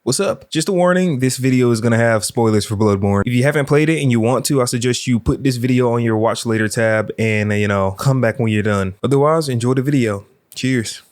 What's up? Just a warning, this video is gonna have spoilers for Bloodborne. If you haven't played it and you want to, I suggest you put this video on your watch later tab and come back when you're done. Otherwise, enjoy the video. Cheers.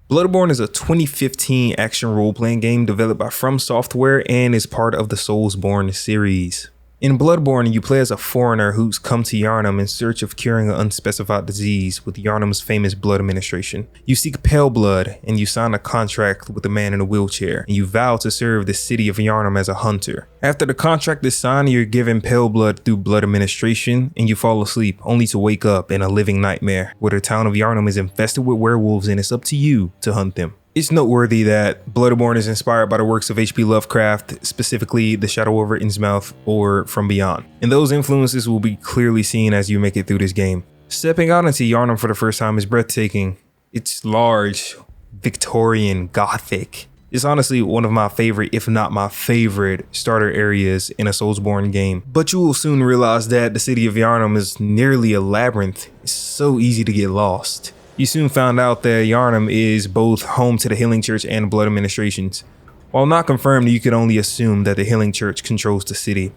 Bloodborne is a 2015 action role-playing game developed by FromSoftware and is part of the Soulsborne series. In Bloodborne, you play as a foreigner who's come to Yharnam in search of curing an unspecified disease with Yharnam's famous blood administration. You seek pale blood, and you sign a contract with a man in a wheelchair, and you vow to serve the city of Yharnam as a hunter. After the contract is signed, you're given pale blood through blood administration, and you fall asleep, only to wake up in a living nightmare, where the town of Yharnam is infested with werewolves and it's up to you to hunt them. It's noteworthy that Bloodborne is inspired by the works of H.P. Lovecraft, specifically The Shadow over Innsmouth or From Beyond. And those influences will be clearly seen as you make it through this game. Stepping out into Yharnam for the first time is breathtaking. It's large, Victorian, Gothic. It's honestly one of my favorite, if not my favorite, starter areas in a Soulsborne game. But you will soon realize that the city of Yharnam is nearly a labyrinth. It's so easy to get lost. You soon found out that Yharnam is both home to the Healing Church and blood administrations. While not confirmed, you could only assume that the Healing Church controls the city.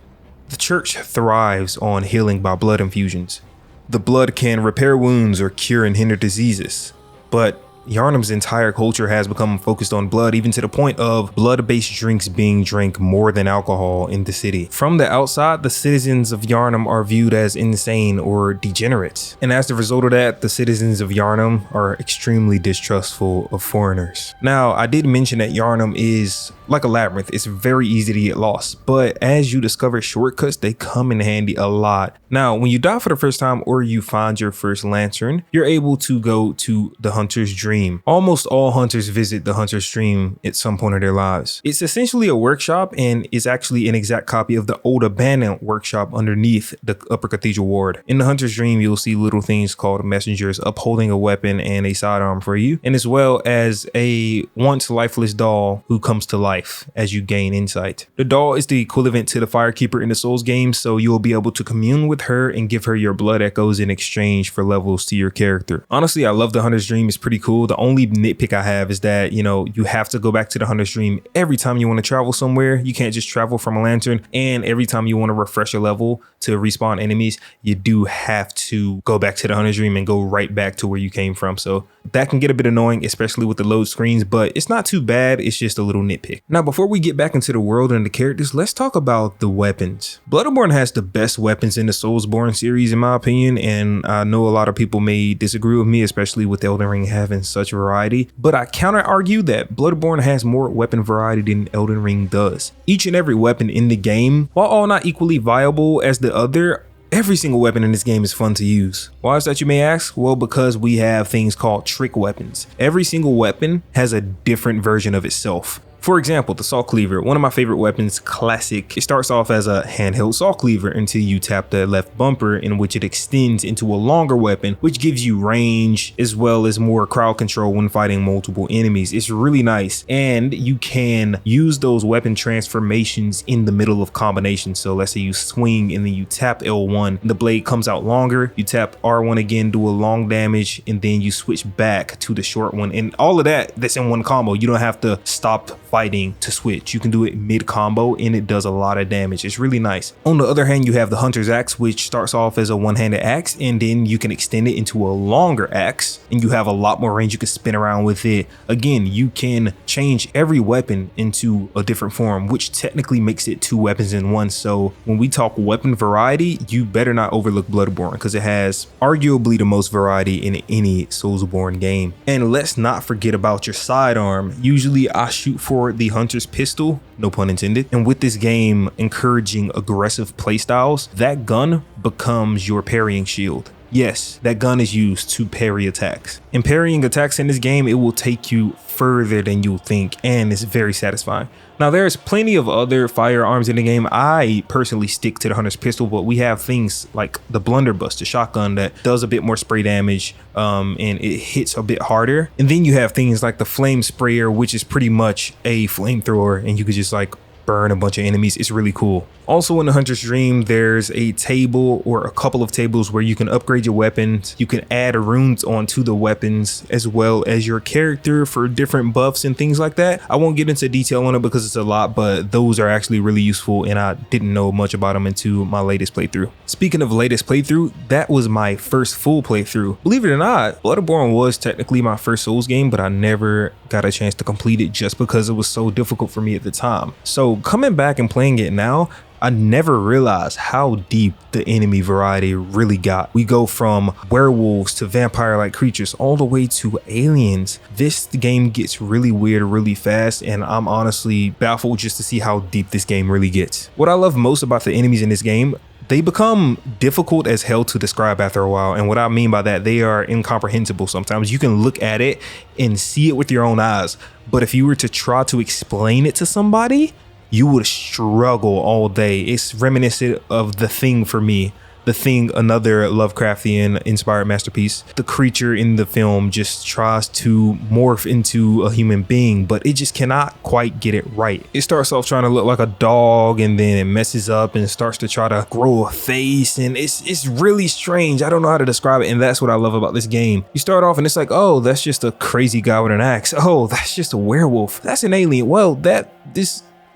The church thrives on healing by blood infusions. The blood can repair wounds or cure and hinder diseases. But Yharnam's entire culture has become focused on blood, even to the point of blood-based drinks being drank more than alcohol in the city. From the outside, the citizens of Yharnam are viewed as insane or degenerates. And as the result of that, the citizens of Yharnam are extremely distrustful of foreigners. Now, I did mention that Yharnam is like a labyrinth. It's very easy to get lost, but as you discover shortcuts, they come in handy a lot. Now, when you die for the first time or you find your first lantern, you're able to go to the Hunter's Dream. Almost all hunters visit the Hunter's Dream at some point of their lives. It's essentially a workshop and is actually an exact copy of the old abandoned workshop underneath the Upper Cathedral Ward. In the Hunter's Dream, you'll see little things called messengers upholding a weapon and a sidearm for you, and as well as a once lifeless doll who comes to life as you gain insight. The doll is the equivalent to the Firekeeper in the Souls games, so you'll be able to commune with her and give her your blood echoes in exchange for levels to your character. Honestly, I love the Hunter's Dream. It's pretty cool. The only nitpick I have is that, you have to go back to the Hunter's Dream every time you want to travel somewhere. You can't just travel from a lantern, and every time you want to refresh a level to respawn enemies, you do have to go back to the Hunter's Dream and go right back to where you came from. So that can get a bit annoying, especially with the load screens, but it's not too bad. It's just a little nitpick. Now, before we get back into the world and the characters, let's talk about the weapons. Bloodborne has the best weapons in the Soulsborne series, in my opinion, and I know a lot of people may disagree with me, especially with Elden Ring having such variety, but I counter argue that Bloodborne has more weapon variety than Elden Ring does. Each and every weapon in the game, while all not equally viable as the other, every single weapon in this game is fun to use. Why is that, you may ask? Well, because we have things called trick weapons. Every single weapon has a different version of itself. For example, the Saw Cleaver, one of my favorite weapons, classic. It starts off as a handheld Saw Cleaver until you tap the left bumper, in which it extends into a longer weapon, which gives you range as well as more crowd control when fighting multiple enemies. It's really nice, and you can use those weapon transformations in the middle of combinations. So let's say you swing and then you tap L1, the blade comes out longer, you tap R1 again, do a long damage, and then you switch back to the short one. And all of that's in one combo. You don't have to stop fighting to switch. You can do it mid combo and it does a lot of damage. It's really nice. On the other hand, you have the Hunter's Axe, which starts off as a one-handed axe, and then you can extend it into a longer axe and you have a lot more range. You can spin around with it. Again, you can change every weapon into a different form, which technically makes it two weapons in one. So when we talk weapon variety, you better not overlook Bloodborne, because it has arguably the most variety in any Soulsborne game. And let's not forget about your sidearm. Usually I shoot for the Hunter's Pistol, no pun intended, and with this game encouraging aggressive playstyles, that gun becomes your parrying shield. Yes, that gun is used to parry attacks. In parrying attacks in this game, it will take you further than you'll think, and it's very satisfying. Now, there's plenty of other firearms in the game. I personally stick to the Hunter's Pistol, but we have things like the Blunderbuss, the shotgun that does a bit more spray damage, and it hits a bit harder. And then you have things like the Flame Sprayer, which is pretty much a flamethrower, and you could just like burn a bunch of enemies. It's really cool. Also in the Hunter's Dream, there's a table or a couple of tables where you can upgrade your weapons. You can add runes onto the weapons as well as your character for different buffs and things like that. I won't get into detail on it because it's a lot, but those are actually really useful and I didn't know much about them until my latest playthrough. Speaking of latest playthrough, that was my first full playthrough. Believe it or not, Bloodborne was technically my first Souls game, but I never got a chance to complete it just because it was so difficult for me at the time. So coming back and playing it now, I never realized how deep the enemy variety really got. We go from werewolves to vampire-like creatures all the way to aliens. This game gets really weird really fast, and I'm honestly baffled just to see how deep this game really gets. What I love most about the enemies in this game, they become difficult as hell to describe after a while. And what I mean by that, they are incomprehensible sometimes. You can look at it and see it with your own eyes, but if you were to try to explain it to somebody, you would struggle all day. It's reminiscent of The Thing for me. The Thing, another Lovecraftian inspired masterpiece. The creature in the film just tries to morph into a human being, but it just cannot quite get it right. It starts off trying to look like a dog and then it messes up and starts to try to grow a face, and it's really strange. I don't know how to describe it, and that's what I love about this game. You start off and it's like, oh, that's just a crazy guy with an axe. Oh, that's just a werewolf. That's an alien. Well,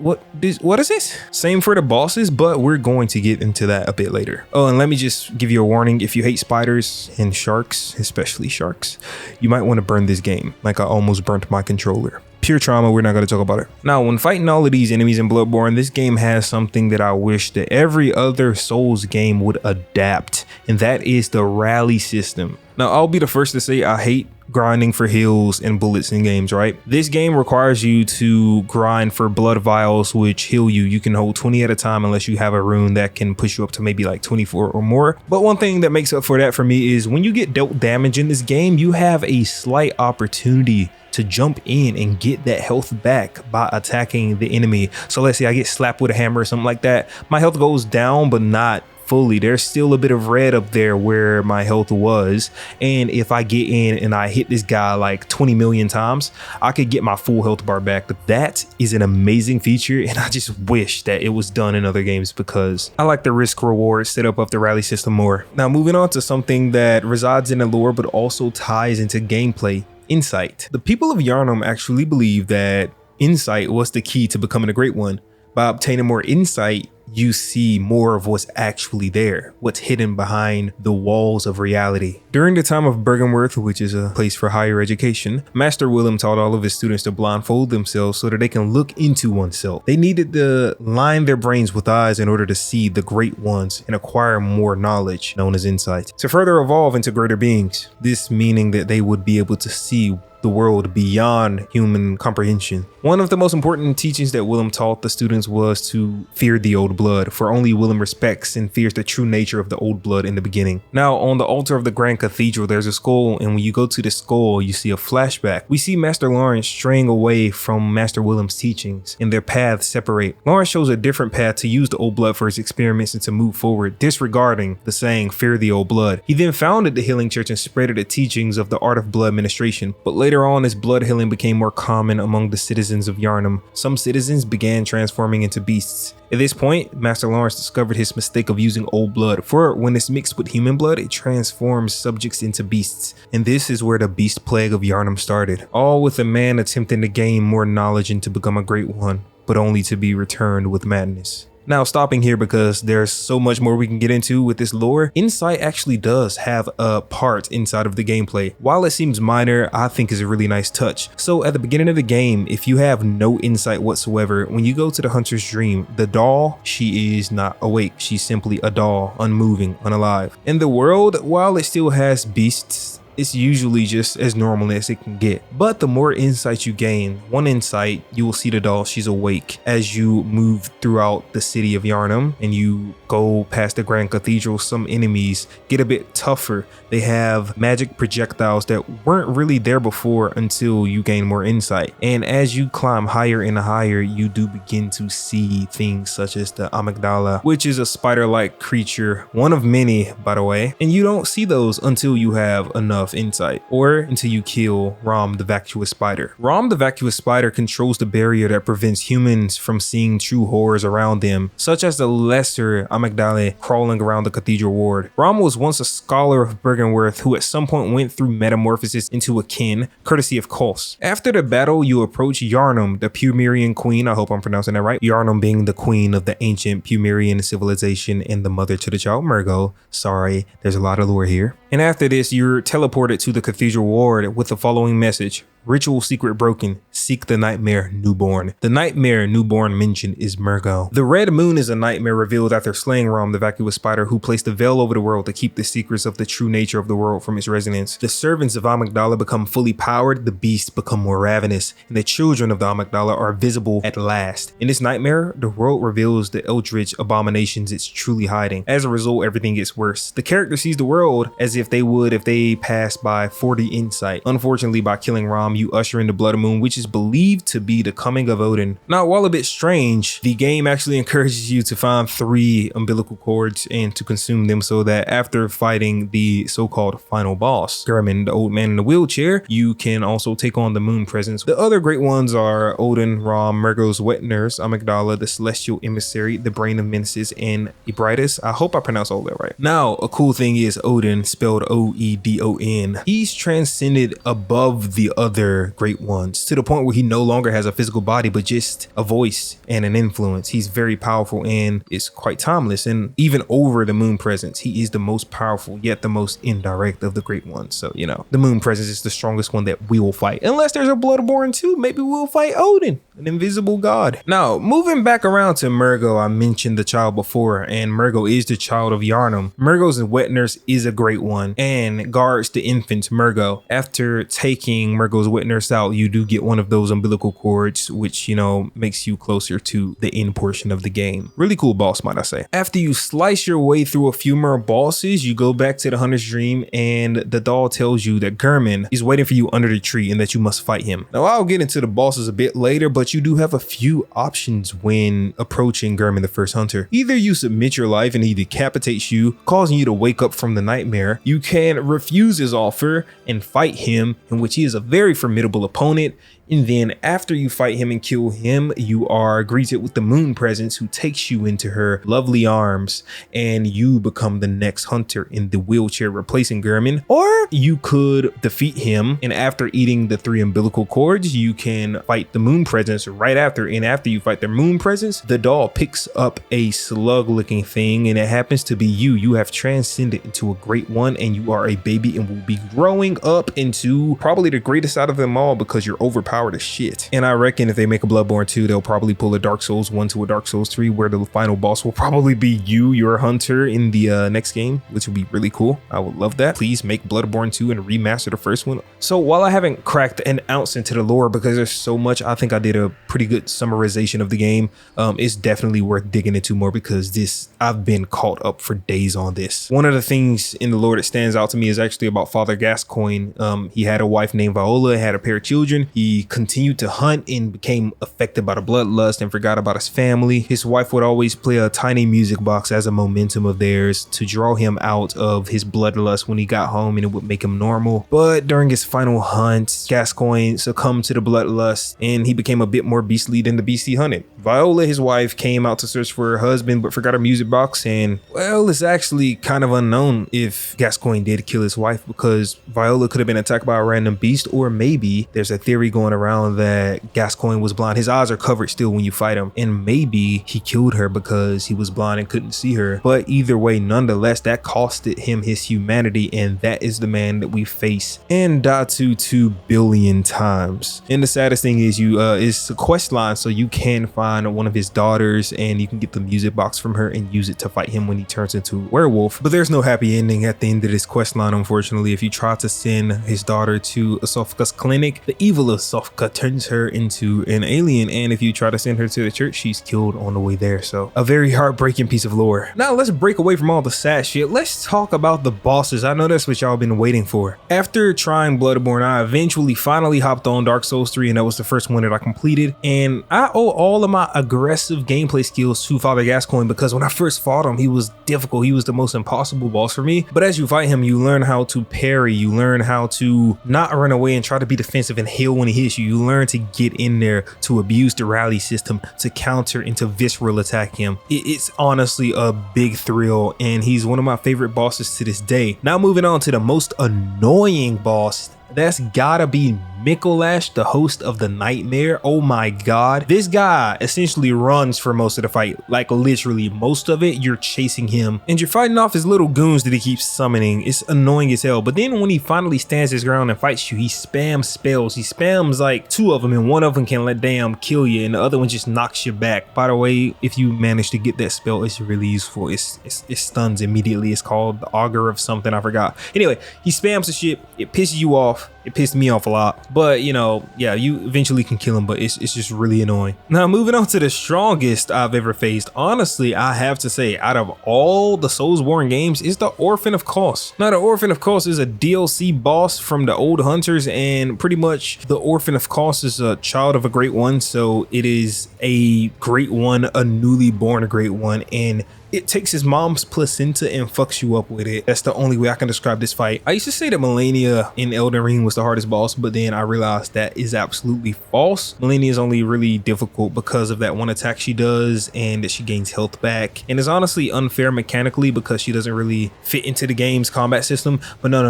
what is this? Same for the bosses, but we're going to get into that a bit later. Oh, and let me just give you a warning. If you hate spiders and sharks, especially sharks, you might want to burn this game. Like I almost burnt my controller. Pure trauma, we're not going to talk about it. Now, when fighting all of these enemies in Bloodborne, this game has something that I wish that every other Souls game would adapt, and that is the rally system. Now, I'll be the first to say I hate grinding for heals and bullets in games, right? This game requires you to grind for blood vials, which heal you. You can hold 20 at a time unless you have a rune that can push you up to maybe like 24 or more. But one thing that makes up for that for me is when you get dealt damage in this game, you have a slight opportunity to jump in and get that health back by attacking the enemy. So let's say I get slapped with a hammer or something like that. My health goes down, but not fully. There's still a bit of red up there where my health was, and if I get in and I hit this guy like 20 million times, I could get my full health bar back. But that is an amazing feature, and I just wish that it was done in other games because I like the risk reward setup of the rally system more. Now moving on to something that resides in the lore but also ties into gameplay: insight. The people of Yharnam actually believe that insight was the key to becoming a great one. By obtaining more insight, you see more of what's actually there, what's hidden behind the walls of reality. During the time of Bergenworth, which is a place for higher education, Master Willem taught all of his students to blindfold themselves so that they can look into oneself. They needed to line their brains with eyes in order to see the great ones and acquire more knowledge, known as insight, to further evolve into greater beings. This meaning that they would be able to see the world beyond human comprehension. One of the most important teachings that Willem taught the students was to fear the old blood, for only Willem respects and fears the true nature of the old blood in the beginning. Now, on the altar of the Grand Cathedral, there's a skull, and when you go to the skull, you see a flashback. We see Master Lawrence straying away from Master Willem's teachings, and their paths separate. Lawrence chose a different path to use the old blood for his experiments and to move forward, disregarding the saying, fear the old blood. He then founded the Healing Church and spread the teachings of the art of blood administration, but later on, as blood healing became more common among the citizens of Yharnam, some citizens began transforming into beasts. At this point, Master Lawrence discovered his mistake of using old blood, for when it's mixed with human blood, it transforms subjects into beasts. And this is where the beast plague of Yharnam started, all with a man attempting to gain more knowledge and to become a great one, but only to be returned with madness. Now, stopping here because there's so much more we can get into with this lore, insight actually does have a part inside of the gameplay. While it seems minor, I think is a really nice touch. So at the beginning of the game, if you have no insight whatsoever, when you go to the Hunter's Dream, the doll, she is not awake. She's simply a doll, unmoving, unalive. In the world, while it still has beasts, it's usually just as normal as it can get. But the more insight you gain, one insight, you will see the doll, she's awake. As you move throughout the city of Yharnam and you go past the Grand Cathedral, some enemies get a bit tougher. They have magic projectiles that weren't really there before until you gain more insight. And as you climb higher and higher, you do begin to see things such as the amygdala, which is a spider-like creature, one of many, by the way. And you don't see those until you have enough enough insight, or until you kill Rom the vacuous spider. Rom the vacuous spider controls the barrier that prevents humans from seeing true horrors around them, such as the lesser amygdala crawling around the cathedral ward. Rom was once a scholar of Bergenworth who at some point went through metamorphosis into a kin, courtesy of Kos. After the battle, you approach Yarnum, the Pumerian queen. I hope I'm pronouncing that right. Yarnum being the queen of the ancient Pumerian civilization and the mother to the child Murgo. Sorry, there's a lot of lore here. And after this, you're teleported to the cathedral ward with the following message. Ritual secret broken. Seek the nightmare newborn. The nightmare newborn mentioned is Murgo. The red moon is a nightmare revealed after slaying Rom the vacuous spider, who placed a veil over the world to keep the secrets of the true nature of the world from its residents. The servants of Amygdala become fully powered, the beasts become more ravenous, and the children of the Amygdala are visible at last. In this nightmare, the world reveals the eldritch abominations it's truly hiding. As a result, everything gets worse. The character sees the world as if they would if they passed by 40 insight. Unfortunately, by killing Rom, you usher in the Blood Moon, which is believed to be the coming of Odin. Now, while a bit strange, the game actually encourages you to find 3 umbilical cords and to consume them, so that after fighting the so-called final boss, German, the old man in the wheelchair, you can also take on the moon presence. The other great ones are Odin, Rom, Murgo's wet nurse, Amygdala, the celestial emissary, the brain of Mensis, and Ebritus. I hope I pronounced all that right. Now, a cool thing is Odin, spelled O-E-D-O-N. He's transcended above the other great ones to the point where he no longer has a physical body but just a voice and an influence. He's very powerful and is quite timeless, and even over the moon presence, he is the most powerful yet the most indirect of the great ones. So, you know, the moon presence is the strongest one that we will fight. Unless there's a Bloodborne 2, maybe we'll fight Odin, an invisible god. Now, moving back around to Murgo, I mentioned the child before, and Murgo is the child of Yarnum. Murgo's wet nurse is a great one and guards the infant Murgo. After taking Murgo's wet nurse out, you do get one of those umbilical cords, which, you know, makes you closer to the end portion of the game. Really cool boss, might I say. After you slice your way through a few more bosses, you go back to the Hunter's Dream, and the doll tells you that German is waiting for you under the tree and that you must fight him. Now, I'll get into the bosses a bit later, but you do have a few options when approaching German the First Hunter. Either you submit your life and he decapitates you, causing you to wake up from the nightmare. You can refuse his offer and fight him, in which he is a very formidable opponent. And then after you fight him and kill him, you are greeted with the moon presence, who takes you into her lovely arms, and you become the next hunter in the wheelchair, replacing German. Or you could defeat him, and after eating the 3 umbilical cords, you can fight the moon presence right after. And after you fight the moon presence, the doll picks up a slug looking thing, and it happens to be you. You have transcended into a great one, and you are a baby and will be growing up into probably the greatest out of them all, because you're overpowered as shit. And I reckon if they make a Bloodborne 2, they'll probably pull a Dark Souls 1 to a Dark Souls 3, where the final boss will probably be you, your hunter, in the next game, which would be really cool. I would love that. Please make Bloodborne 2 and remaster the first one. So while I haven't cracked an ounce into the lore, because there's so much, I think I did a pretty good summarization of the game. It's definitely worth digging into more, because I've been caught up for days on this. One of the things in the lore that stands out to me is actually about Father Gascoigne. He had a wife named Viola, had a pair of children. He continued to hunt and became affected by the bloodlust and forgot about his family. His wife would always play a tiny music box as a momentum of theirs to draw him out of his bloodlust when he got home, and it would make him normal. But during his final hunt, Gascoigne succumbed to the bloodlust and he became a bit more beastly than the beast he hunted. Viola, his wife, came out to search for her husband but forgot her music box, and well, it's actually kind of unknown if Gascoigne did kill his wife, because Viola could have been attacked by a random beast, or maybe there's a theory going around that Gascoigne was blind. His eyes are covered still when you fight him, and maybe he killed her because he was blind and couldn't see her. But either way, nonetheless, that costed him his humanity, and that is the man that we face and die to 2 billion times. And the saddest thing is it's a quest line, so you can find one of his daughters and you can get the music box from her and use it to fight him when he turns into a werewolf. But there's no happy ending at the end of this quest line, unfortunately. If you try to send his daughter to Asofka's clinic, the evil Asofka turns her into an alien, and if you try to send her to the church, she's killed on the way there. So a very heartbreaking piece of lore. Now let's break away from all the sad shit. Let's talk about the bosses. I know that's what y'all been waiting for. After trying Bloodborne, I eventually finally hopped on Dark Souls 3, and that was the first one that I completed, and I owe all of my my aggressive gameplay skills to Father Gascoigne, because when I first fought him, he was difficult. He was the most impossible boss for me. But as you fight him, you learn how to parry. You learn how to not run away and try to be defensive and heal when he hits you. You learn to get in there, to abuse the rally system, to counter and to visceral attack him. It's honestly a big thrill, and he's one of my favorite bosses to this day. Now moving on to the most annoying boss. That's gotta be Mikolash, the host of the Nightmare. Oh my god. This guy essentially runs for most of the fight. Like literally most of it, you're chasing him and you're fighting off his little goons that he keeps summoning. It's annoying as hell. But then when he finally stands his ground and fights you, he spams spells. He spams like 2 of them, and one of them can let damn kill you and the other one just knocks you back. By the way, if you manage to get that spell, it's really useful. It stuns immediately. It's called the Augur of something, I forgot. Anyway, he spams the shit. It pisses you off. It pissed me off a lot, but you know, yeah, you eventually can kill him, but it's just really annoying. Now moving on to the strongest I've ever faced. Honestly, I have to say, out of all the Soulsborne games, is the Orphan of Kos. Now the Orphan of Kos is a DLC boss from the old hunters, and pretty much the Orphan of Kos is a child of a great one, so it is a great one, a newly born great one, and it takes his mom's placenta and fucks you up with it. That's the only way I can describe this fight. I used to say that Melania in Elden Ring was the hardest boss, but then I realized that is absolutely false. Melania is only really difficult because of that one attack she does and that she gains health back. And it's honestly unfair mechanically because she doesn't really fit into the game's combat system. But no.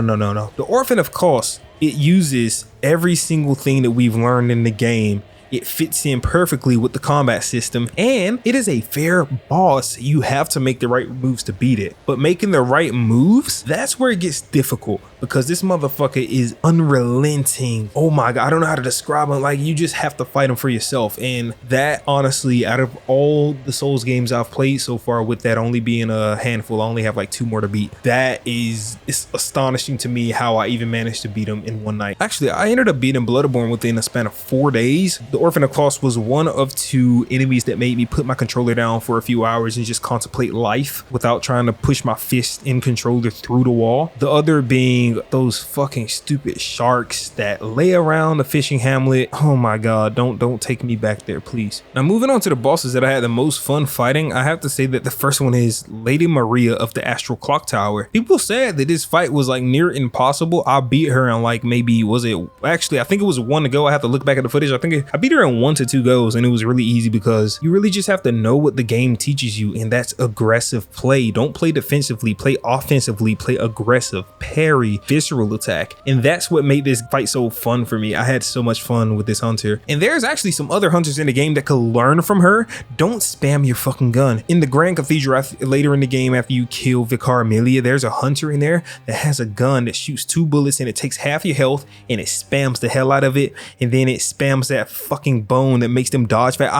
The Orphan of Kos, it uses every single thing that we've learned in the game. It fits in perfectly with the combat system, and it is a fair boss. You have to make the right moves to beat it, but making the right moves, that's where it gets difficult, because this motherfucker is unrelenting. Oh my god, I don't know how to describe him. Like, you just have to fight him for yourself, and that honestly, out of all the Souls games I've played so far, with that only being a handful, I only have like 2 more to beat. It's astonishing to me how I even managed to beat him in one night. Actually, I ended up beating Bloodborne within a span of 4 days. The Orphan of Kos was one of 2 enemies that made me put my controller down for a few hours and just contemplate life without trying to push my fist and controller through the wall. The other being those fucking stupid sharks that lay around the fishing hamlet. Oh my god, don't take me back there, please. Now moving on to the bosses that I had the most fun fighting, I have to say that the first one is Lady Maria of the Astral Clock Tower. People said that this fight was like near impossible. I beat her in like maybe, I think it was 1 to go. I have to look back at the footage. I think I beat her in 1 to 2 goes, and it was really easy because you really just have to know what the game teaches you, and that's aggressive play. Don't play defensively, play offensively, play aggressive, parry, visceral attack. And that's what made this fight so fun for me. I had so much fun with this hunter, and there's actually some other hunters in the game that could learn from her. Don't spam your fucking gun. In the Grand Cathedral later in the game, after you kill Vicar Amelia, there's a hunter in there that has a gun that shoots 2 bullets and it takes half your health, and it spams the hell out of it, and then it spams that fucking bone that makes them dodge fast.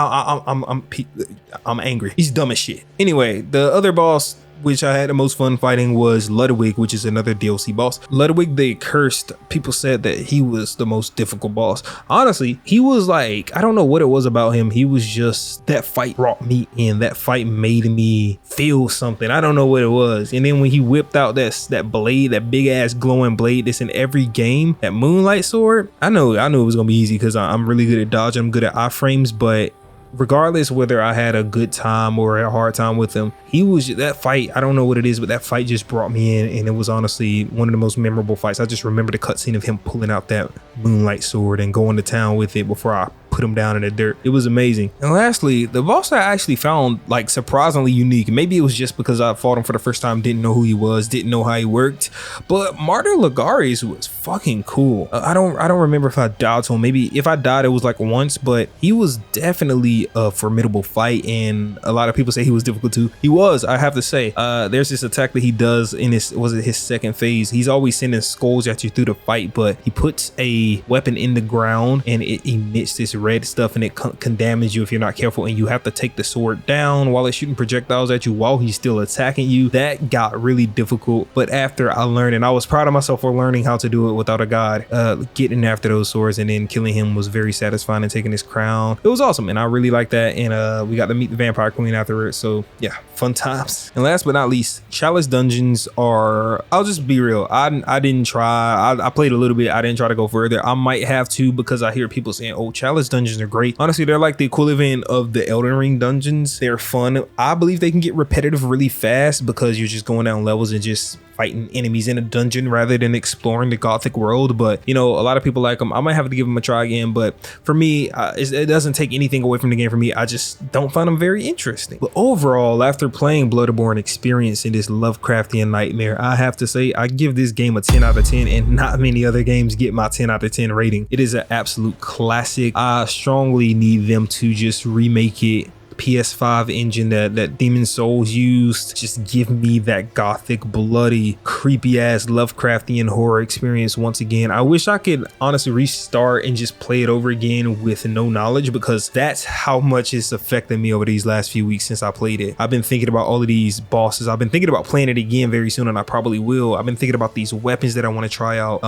I'm angry. He's dumb as shit. Anyway, the other boss which I had the most fun fighting was Ludwig, which is another DLC boss. Ludwig the Accursed, people said that he was the most difficult boss. Honestly, he was like, I don't know what it was about him. He was just, that fight brought me in. That fight made me feel something. I don't know what it was. And then when he whipped out that blade, that big ass glowing blade that's in every game, that Moonlight Sword, I knew it was gonna be easy because I'm really good at dodging. I'm good at iframes, but regardless whether I had a good time or a hard time with him, that fight, I don't know what it is, but that fight just brought me in, and it was honestly one of the most memorable fights. I just remember the cutscene of him pulling out that Moonlight Sword and going to town with it before I put him down in the dirt. It was amazing. And lastly, the boss I actually found like surprisingly unique. Maybe it was just because I fought him for the first time, didn't know who he was, didn't know how he worked, but Martyr Lagares was fucking cool. I don't remember if I died to him. Maybe if I died, it was like once, but he was definitely a formidable fight, and a lot of people say he was difficult too. He was, I have to say. There's this attack that he does in his second phase. He's always sending skulls at you through the fight, but he puts a weapon in the ground and it emits this red stuff, and it can damage you if you're not careful, and you have to take the sword down while it's shooting projectiles at you while he's still attacking you. That got really difficult, but after I learned, and I was proud of myself for learning how to do it without a god, getting after those swords and then killing him was very satisfying, and taking his crown, it was awesome, and I really liked that. And we got to meet the Vampire Queen afterwards, so yeah, fun times. And last but not least, Chalice dungeons are, I'll just be real, I didn't try. I played a little bit. I didn't try to go further. I might have to, because I hear people saying, oh, Chalice dungeons are great. Honestly, they're like the equivalent of the Elden Ring dungeons. They're fun. I believe they can get repetitive really fast because you're just going down levels and just fighting enemies in a dungeon rather than exploring the Gothic world. But you know, a lot of people like them. I might have to give them a try again, but for me, it doesn't take anything away from the game. For me, I just don't find them very interesting. But overall, after playing Bloodborne, experiencing this Lovecraftian nightmare, I have to say I give this game a 10 out of 10, and not many other games get my 10 out of 10 rating. It is an absolute classic. I strongly need them to just remake it. PS5 engine that Demon Souls used. Just give me that gothic, bloody, creepy ass Lovecraftian horror experience once again. I wish I could honestly restart and just play it over again with no knowledge, because that's how much it's affected me over these last few weeks since I played it. I've been thinking about all of these bosses. I've been thinking about playing it again very soon, and I probably will. I've been thinking about these weapons that I want to try out.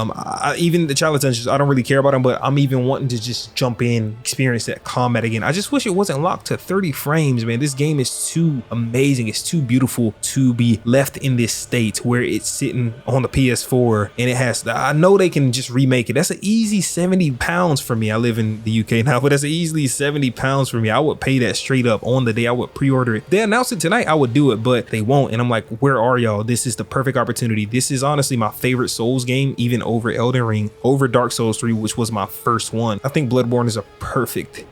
Even the challenge dungeons, I don't really care about them, but I'm even wanting to just jump in, experience that combat again. I just wish it wasn't locked to 30 frames, man. This game is too amazing. It's too beautiful to be left in this state where it's sitting on the PS4, and it has, I know they can just remake it. That's an easy 70 pounds for me. I live in the UK now, but that's easily 70 pounds for me. I would pay that straight up on the day. I would pre-order it. They announced it tonight, I would do it, but they won't. And I'm like, where are y'all? This is the perfect opportunity. This is honestly my favorite Souls game, even over Elden Ring, over Dark Souls 3, which was my first one. I think Bloodborne is a perfect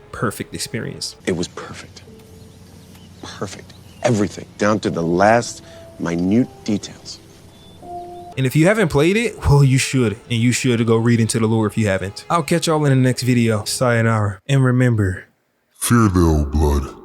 experience. It was perfect. Perfect. Everything, down to the last minute details. And if you haven't played it, well, you should. And you should go read into the lore if you haven't. I'll catch y'all in the next video. Sayonara. And remember, fear the old blood.